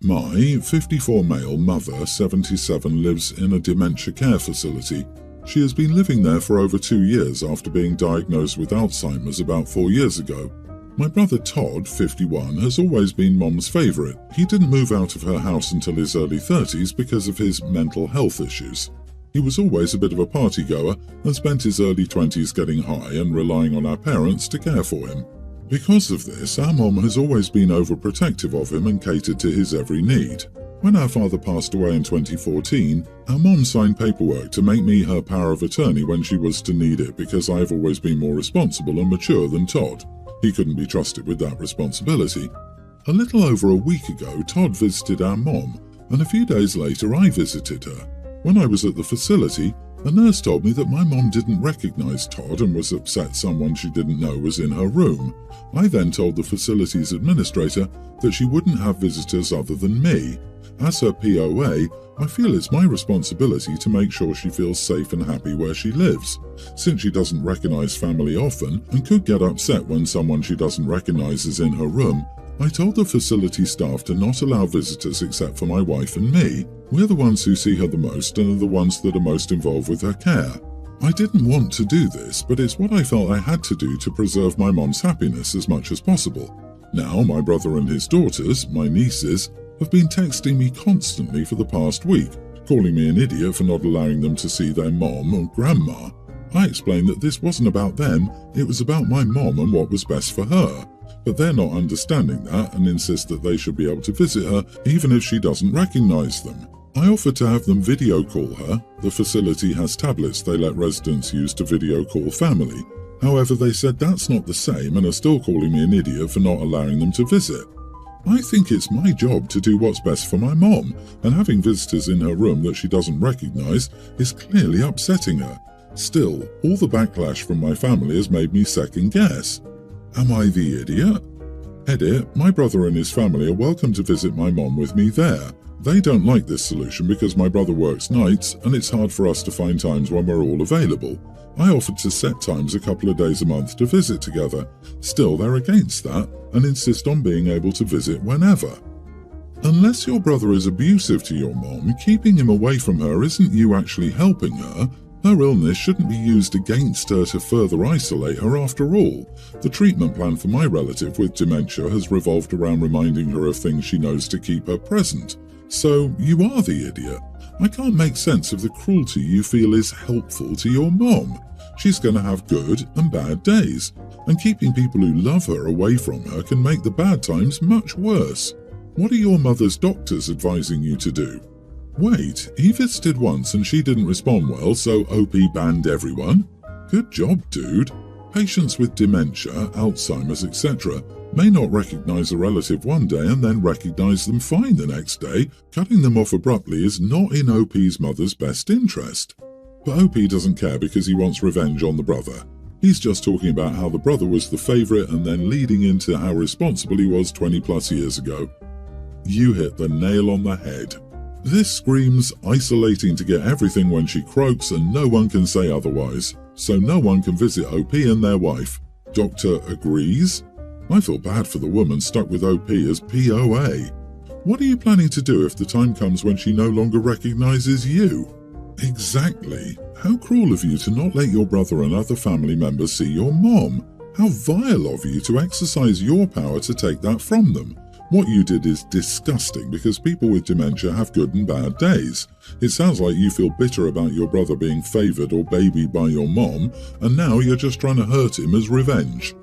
My 54 male mother, 77, lives in a dementia care facility. She has been living there for over 2 years after being diagnosed with Alzheimer's about 4 years ago. My brother Todd, 51, has always been Mom's favourite. He didn't move out of her house until his early 30s because of his mental health issues. He was always a bit of a party-goer and spent his early 20s getting high and relying on our parents to care for him. Because of this, our mom has always been overprotective of him and catered to his every need. When our father passed away in 2014, our mom signed paperwork to make me her power of attorney when she was to need it because I've always been more responsible and mature than Todd. He couldn't be trusted with that responsibility. A little over a week ago, Todd visited our mom, and a few days later I visited her. When I was at the facility, a nurse told me that my mom didn't recognize Todd and was upset someone she didn't know was in her room. I then told the facility's administrator that she wouldn't have visitors other than me. As her POA, I feel it's my responsibility to make sure she feels safe and happy where she lives. Since she doesn't recognize family often and could get upset when someone she doesn't recognize is in her room, I told the facility staff to not allow visitors except for my wife and me. We're the ones who see her the most and are the ones that are most involved with her care. I didn't want to do this, but it's what I felt I had to do to preserve my mom's happiness as much as possible. Now, my brother and his daughters, my nieces, have been texting me constantly for the past week, calling me an idiot for not allowing them to see their mom or grandma. I explained that this wasn't about them, it was about my mom and what was best for her. But they're not understanding that and insist that they should be able to visit her even if she doesn't recognize them. I offered to have them video call her. The facility has tablets they let residents use to video call family. However, they said that's not the same and are still calling me an idiot for not allowing them to visit. I think it's my job to do what's best for my mom, and having visitors in her room that she doesn't recognize is clearly upsetting her. Still, all the backlash from my family has made me second guess. Am I the idiot? Edit, my brother and his family are welcome to visit my mom with me there. They don't like this solution because my brother works nights and it's hard for us to find times when we're all available. I offered to set times a couple of days a month to visit together. Still, they're against that and insist on being able to visit whenever. Unless your brother is abusive to your mom, keeping him away from her isn't you actually helping her. Her illness shouldn't be used against her to further isolate her after all. The treatment plan for my relative with dementia has revolved around reminding her of things she knows to keep her present. So you are the idiot. I can't make sense of the cruelty you feel is helpful to your mom. She's going to have good and bad days, and keeping people who love her away from her can make the bad times much worse. What are your mother's doctors advising you to do? Wait, he visited once and she didn't respond well, so OP banned everyone? Good job, dude. Patients with dementia, Alzheimer's, etc. may not recognize a relative one day and then recognize them fine the next day. Cutting them off abruptly is not in OP's mother's best interest. But OP doesn't care because he wants revenge on the brother. He's just talking about how the brother was the favourite and then leading into how responsible he was 20 plus years ago. You hit the nail on the head. This screams isolating to get everything when she croaks and no one can say otherwise. So no one can visit OP and their wife. Doctor agrees? I feel bad for the woman stuck with OP as POA. What are you planning to do if the time comes when she no longer recognizes you? Exactly. How cruel of you to not let your brother and other family members see your mom. How vile of you to exercise your power to take that from them. What you did is disgusting because people with dementia have good and bad days. It sounds like you feel bitter about your brother being favoured or babied by your mom, and now you're just trying to hurt him as revenge.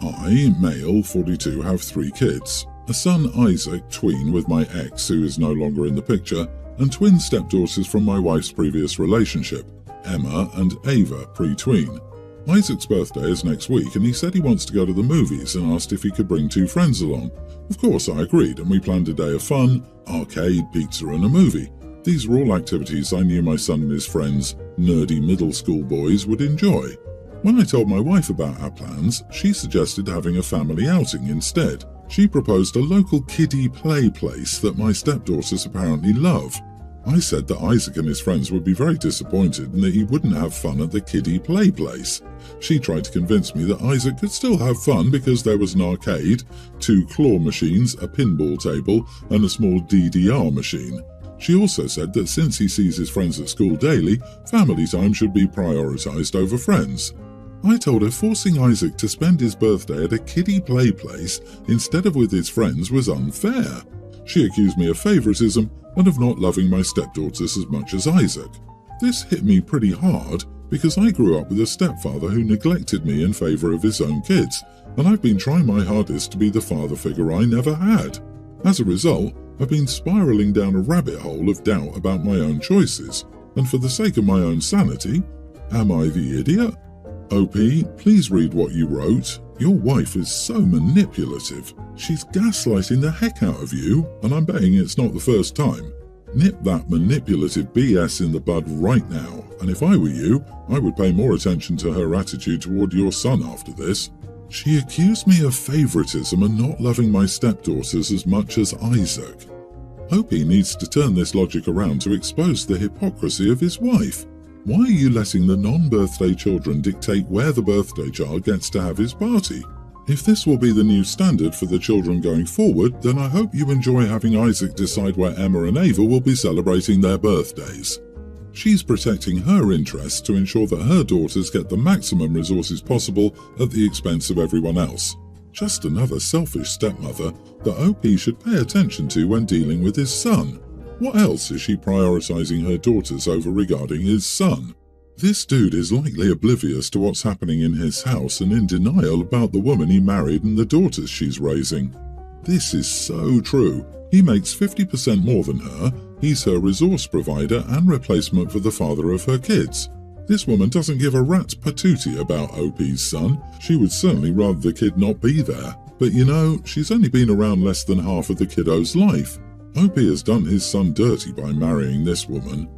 I, male, 42, have 3 kids. A son, Isaac, tween, with my ex, who is no longer in the picture, and twin stepdaughters from my wife's previous relationship, Emma and Ava, pre-tween. Isaac's birthday is next week and he said he wants to go to the movies and asked if he could bring 2 friends along. Of course I agreed and we planned a day of fun, arcade, pizza and a movie. These were all activities I knew my son and his friends, nerdy middle school boys, would enjoy. When I told my wife about our plans, she suggested having a family outing instead. She proposed a local kiddie play place that my stepdaughters apparently love. I said that Isaac and his friends would be very disappointed and that he wouldn't have fun at the kiddie play place. She tried to convince me that Isaac could still have fun because there was an arcade, 2 claw machines, a pinball table, and a small DDR machine. She also said that since he sees his friends at school daily, family time should be prioritised over friends. I told her forcing Isaac to spend his birthday at a kiddie play place instead of with his friends was unfair. She accused me of favouritism and of not loving my stepdaughters as much as Isaac. This hit me pretty hard because I grew up with a stepfather who neglected me in favour of his own kids, and I've been trying my hardest to be the father figure I never had. As a result, I've been spiralling down a rabbit hole of doubt about my own choices, and for the sake of my own sanity, am I the idiot? OP, please read what you wrote. Your wife is so manipulative. She's gaslighting the heck out of you, and I'm betting it's not the first time. Nip that manipulative BS in the bud right now, and if I were you, I would pay more attention to her attitude toward your son after this. She accused me of favoritism and not loving my stepdaughters as much as Isaac. Opie needs to turn this logic around to expose the hypocrisy of his wife. Why are you letting the non-birthday children dictate where the birthday child gets to have his party? If this will be the new standard for the children going forward, then I hope you enjoy having Isaac decide where Emma and Ava will be celebrating their birthdays. She's protecting her interests to ensure that her daughters get the maximum resources possible at the expense of everyone else. Just another selfish stepmother that OP should pay attention to when dealing with his son. What else is she prioritising her daughters over regarding his son? This dude is likely oblivious to what's happening in his house and in denial about the woman he married and the daughters she's raising. This is so true. He makes 50% more than her, he's her resource provider and replacement for the father of her kids. This woman doesn't give a rat's patootie about OP's son. She would certainly rather the kid not be there. But you know, she's only been around less than half of the kiddo's life. OP has done his son dirty by marrying this woman.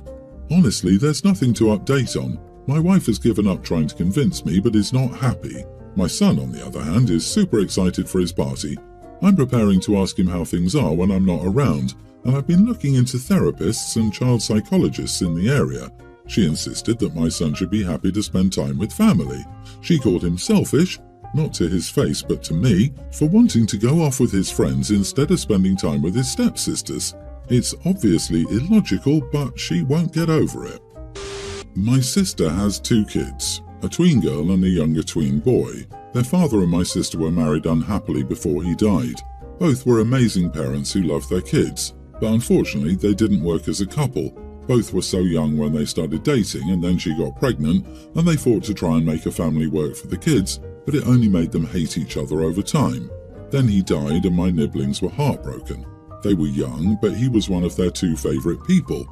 Honestly, there's nothing to update on. My wife has given up trying to convince me but is not happy. My son, on the other hand, is super excited for his party. I'm preparing to ask him how things are when I'm not around, and I've been looking into therapists and child psychologists in the area. She insisted that my son should be happy to spend time with family. She called him selfish, not to his face but to me, for wanting to go off with his friends instead of spending time with his stepsisters. It's obviously illogical, but she won't get over it. My sister has 2 kids, a tween girl and a younger tween boy. Their father and my sister were married unhappily before he died. Both were amazing parents who loved their kids, but unfortunately they didn't work as a couple. Both were so young when they started dating, and then she got pregnant, and they fought to try and make a family work for the kids, but it only made them hate each other over time. Then he died and my nibblings were heartbroken. They were young, but he was one of their 2 favourite people.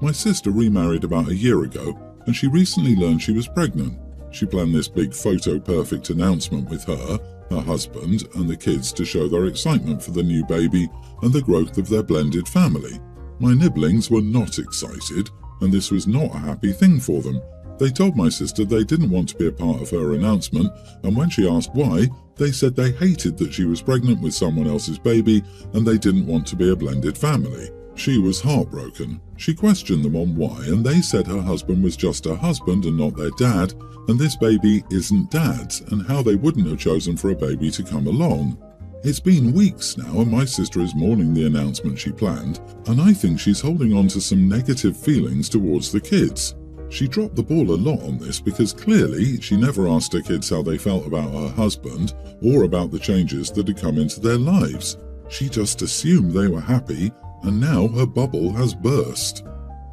My sister remarried about a year ago, and she recently learned she was pregnant. She planned this big photo-perfect announcement with her husband, and the kids to show their excitement for the new baby and the growth of their blended family. My nibblings were not excited, and this was not a happy thing for them. They told my sister they didn't want to be a part of her announcement, and when she asked why, they said they hated that she was pregnant with someone else's baby and they didn't want to be a blended family. She was heartbroken. She questioned them on why, and they said her husband was just her husband and not their dad, and this baby isn't dad's, and how they wouldn't have chosen for a baby to come along. It's been weeks now, and my sister is mourning the announcement she planned, and I think she's holding on to some negative feelings towards the kids. She dropped the ball a lot on this because clearly she never asked her kids how they felt about her husband or about the changes that had come into their lives. She just assumed they were happy, and now her bubble has burst.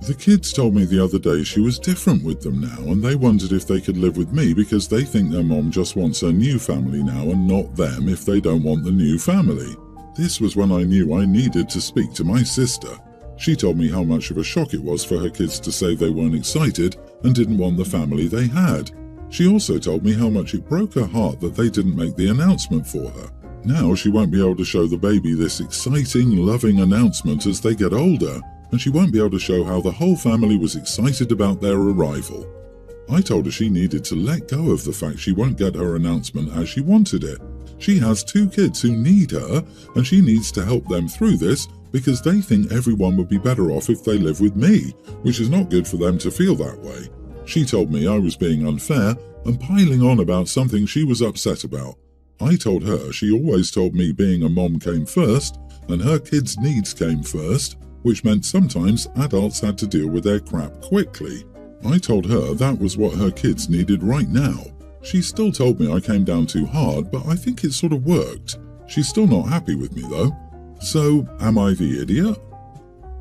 The kids told me the other day she was different with them now, and they wondered if they could live with me because they think their mom just wants her new family now and not them if they don't want the new family. This was when I knew I needed to speak to my sister. She told me how much of a shock it was for her kids to say they weren't excited and didn't want the family they had. She also told me how much it broke her heart that they didn't make the announcement for her. Now she won't be able to show the baby this exciting, loving announcement as they get older, and she won't be able to show how the whole family was excited about their arrival. I told her she needed to let go of the fact she won't get her announcement as she wanted it. She has 2 kids who need her, and she needs to help them through this because they think everyone would be better off if they live with me, which is not good for them to feel that way. She told me I was being unfair and piling on about something she was upset about. I told her she always told me being a mom came first and her kids' needs came first, which meant sometimes adults had to deal with their crap quickly. I told her that was what her kids needed right now. She still told me I came down too hard, but I think it sort of worked. She's still not happy with me though. So, am I the idiot?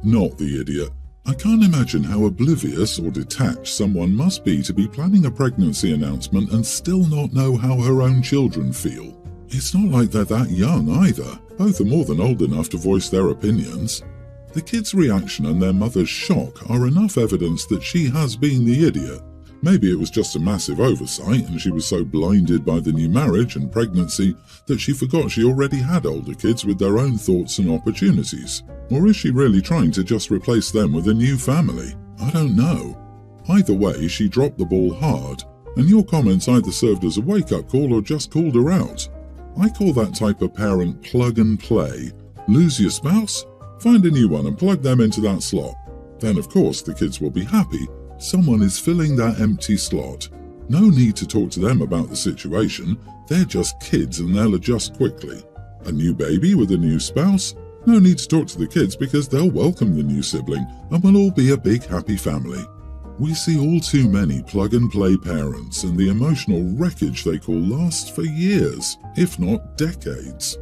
Not the idiot. I can't imagine how oblivious or detached someone must be to be planning a pregnancy announcement and still not know how her own children feel. It's not like they're that young either. Both are more than old enough to voice their opinions. The kids' reaction and their mother's shock are enough evidence that she has been the idiot. Maybe it was just a massive oversight and she was so blinded by the new marriage and pregnancy that she forgot she already had older kids with their own thoughts and opportunities. Or is she really trying to just replace them with a new family? I don't know. Either way, she dropped the ball hard, and your comments either served as a wake-up call or just called her out. I call that type of parent plug and play. Lose your spouse? Find a new one and plug them into that slot. Then of course the kids will be happy. Someone is filling that empty slot. No need to talk to them about the situation. They're just kids and they'll adjust quickly. A new baby with a new spouse? No need to talk to the kids because they'll welcome the new sibling and we'll all be a big happy family. We see all too many plug-and-play parents, and the emotional wreckage they call lasts for years, if not decades.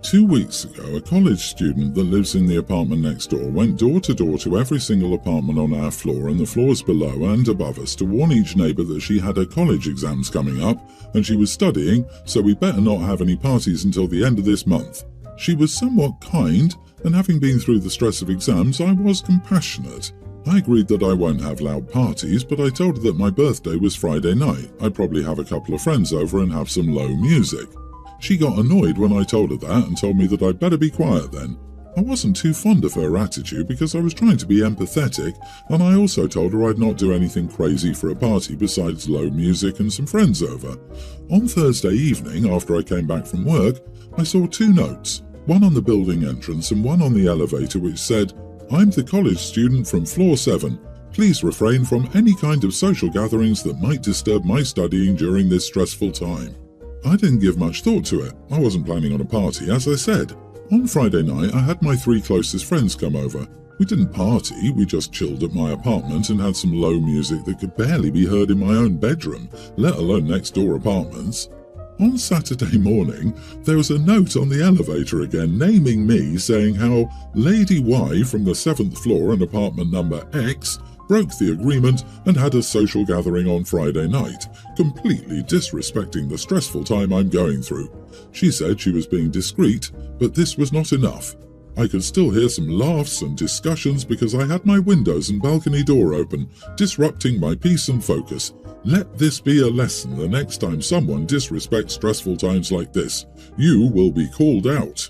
2 weeks ago, a college student that lives in the apartment next door went door to door to every single apartment on our floor and the floors below and above us to warn each neighbour that she had her college exams coming up and she was studying, so we better not have any parties until the end of this month. She was somewhat kind, and having been through the stress of exams, I was compassionate. I agreed that I won't have loud parties, but I told her that my birthday was Friday night. I'd probably have a couple of friends over and have some low music. She got annoyed when I told her that and told me that I'd better be quiet then. I wasn't too fond of her attitude because I was trying to be empathetic, and I also told her I'd not do anything crazy for a party besides low music and some friends over. On Thursday evening, after I came back from work, I saw 2 notes, one on the building entrance and one on the elevator, which said, "I'm the college student from floor 7. Please refrain from any kind of social gatherings that might disturb my studying during this stressful time." I didn't give much thought to it. I wasn't planning on a party, as I said. On Friday night, I had my 3 closest friends come over. We didn't party, we just chilled at my apartment and had some low music that could barely be heard in my own bedroom, let alone next door apartments. On Saturday morning, there was a note on the elevator again naming me, saying how Lady Y from the 7th floor and apartment number X broke the agreement and had a social gathering on Friday night, completely disrespecting the stressful time I'm going through. She said she was being discreet, but this was not enough. I could still hear some laughs and discussions because I had my windows and balcony door open, disrupting my peace and focus. Let this be a lesson the next time someone disrespects stressful times like this. You will be called out.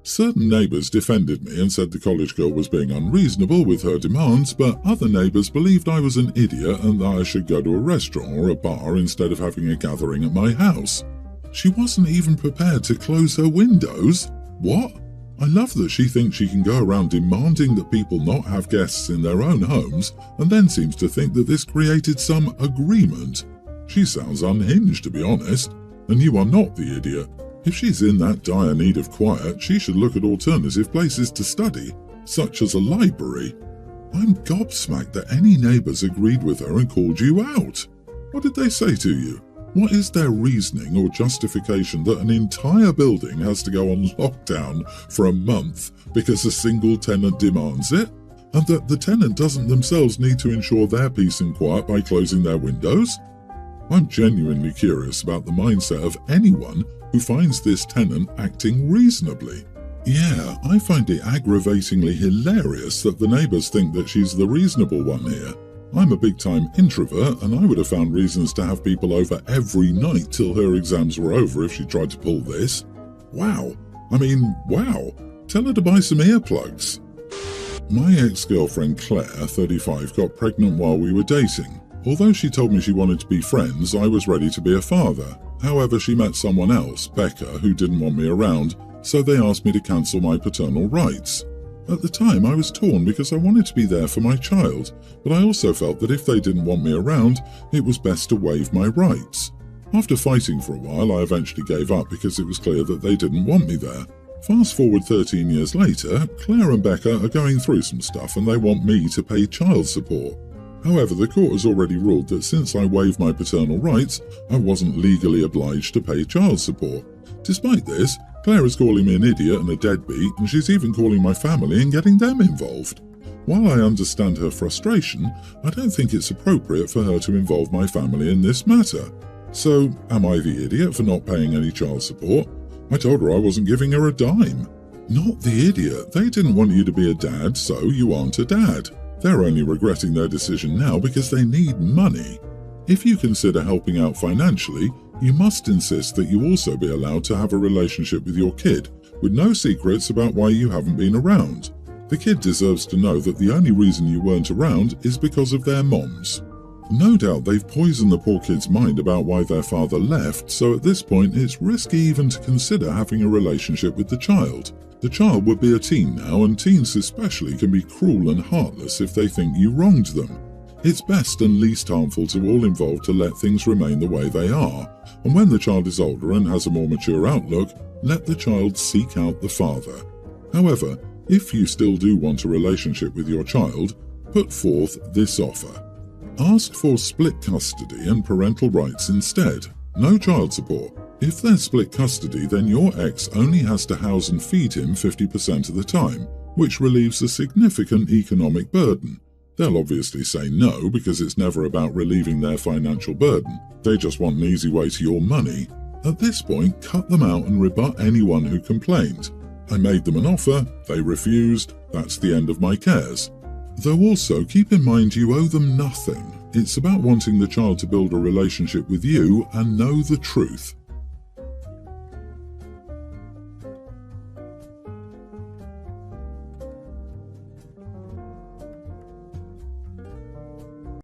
Certain neighbours defended me and said the college girl was being unreasonable with her demands, but other neighbours believed I was an idiot and that I should go to a restaurant or a bar instead of having a gathering at my house. She wasn't even prepared to close her windows? What? I love that she thinks she can go around demanding that people not have guests in their own homes and then seems to think that this created some agreement. She sounds unhinged, to be honest, and you are not the idiot. If she's in that dire need of quiet, she should look at alternative places to study, such as a library. I'm gobsmacked that any neighbours agreed with her and called you out. What did they say to you? What is their reasoning or justification that an entire building has to go on lockdown for a month because a single tenant demands it, and that the tenant doesn't themselves need to ensure their peace and quiet by closing their windows? I'm genuinely curious about the mindset of anyone who finds this tenant acting reasonably. Yeah, I find it aggravatingly hilarious that the neighbours think that she's the reasonable one here. I'm a big-time introvert, and I would have found reasons to have people over every night till her exams were over if she tried to pull this. Wow. Wow. Tell her to buy some earplugs. My ex-girlfriend Claire, 35, got pregnant while we were dating. Although she told me she wanted to be friends, I was ready to be a father. However, she met someone else, Becca, who didn't want me around, so they asked me to cancel my paternal rights. At the time, I was torn because I wanted to be there for my child, but I also felt that if they didn't want me around, it was best to waive my rights. After fighting for a while, I eventually gave up because it was clear that they didn't want me there. Fast forward 13 years later, Claire and Becca are going through some stuff and they want me to pay child support. However, the court has already ruled that since I waived my paternal rights, I wasn't legally obliged to pay child support. Despite this, Claire is calling me an idiot and a deadbeat, and she's even calling my family and getting them involved. While I understand her frustration, I don't think it's appropriate for her to involve my family in this matter. So, am I the idiot for not paying any child support? I told her I wasn't giving her a dime. Not the idiot. They didn't want you to be a dad, so you aren't a dad. They're only regretting their decision now because they need money. If you consider helping out financially, you must insist that you also be allowed to have a relationship with your kid, with no secrets about why you haven't been around. The kid deserves to know that the only reason you weren't around is because of their moms. No doubt they've poisoned the poor kid's mind about why their father left, so at this point it's risky even to consider having a relationship with the child. The child would be a teen now, and teens especially can be cruel and heartless if they think you wronged them. It's best and least harmful to all involved to let things remain the way they are, and when the child is older and has a more mature outlook, let the child seek out the father. However, if you still do want a relationship with your child, put forth this offer. Ask for split custody and parental rights instead. No child support. If there's split custody, then your ex only has to house and feed him 50% of the time, which relieves a significant economic burden. They'll obviously say no because it's never about relieving their financial burden. They just want an easy way to your money. At this point, cut them out and rebut anyone who complained. I made them an offer, they refused, that's the end of my cares. Though also keep in mind you owe them nothing. It's about wanting the child to build a relationship with you and know the truth.